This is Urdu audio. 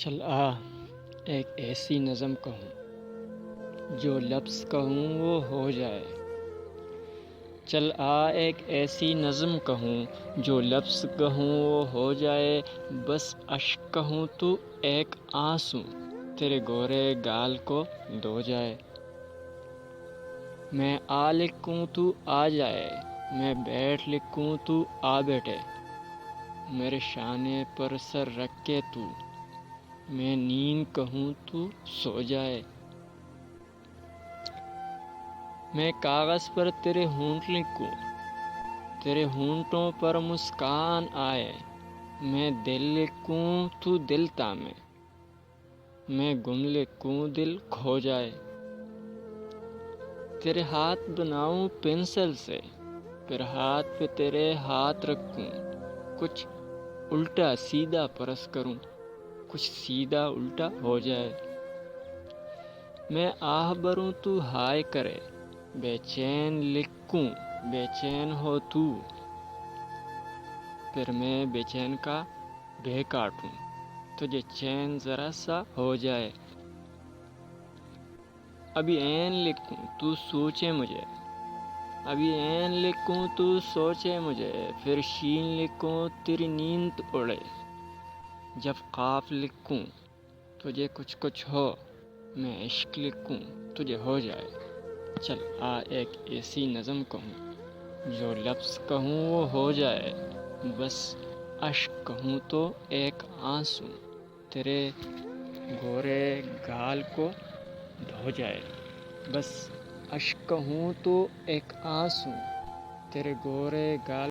چل آ ایک ایسی نظم کہوں، جو لفظ کہوں وہ ہو جائے۔ چل آ ایک ایسی نظم کہوں، جو لفظ کہوں وہ ہو جائے۔ بس اشک کہوں تو ایک آنسوں تیرے گورے گال کو دھو جائے۔ میں آ لکھوں تو آ جائے، میں بیٹھ لکھوں تو آ بیٹھے۔ میرے شانے پر سر رکھ کے تو، میں نیند کہوں تو سو جائے۔ میں کاغذ پر تیرے ہونٹ لکھوں، تیرے ہونٹوں پر مسکان آئے۔ میں دل لکھوں تو دل تامے، میں گم لکھوں دل کھو جائے۔ تیرے ہاتھ بناؤں پنسل سے، پھر ہاتھ پہ تیرے ہاتھ رکھوں۔ کچھ الٹا سیدھا پرس کروں، کچھ سیدھا الٹا ہو جائے۔ میں آہ بھروں تو ہائے کرے، بے چین لکھوں بے چین ہو تو۔ پھر میں بے چین کا بے کاٹوں، تجھے چین ذرا سا ہو جائے۔ ابھی عین لکھوں تو سوچے مجھے، ابھی عین لکھوں تو سوچے مجھے۔ پھر شین لکھوں تیری نیند اڑے، جب قاف لکھوں تجھے کچھ کچھ ہو۔ میں عشق لکھوں تجھے ہو جائے۔ چل آ ایک ایسی نظم کہوں، جو لفظ کہوں وہ ہو جائے۔ بس اشک کہوں تو ایک آنسوں تیرے گورے گال کو دھو جائے۔ بس اشک کہوں تو ایک آنسوں تیرے گورے گال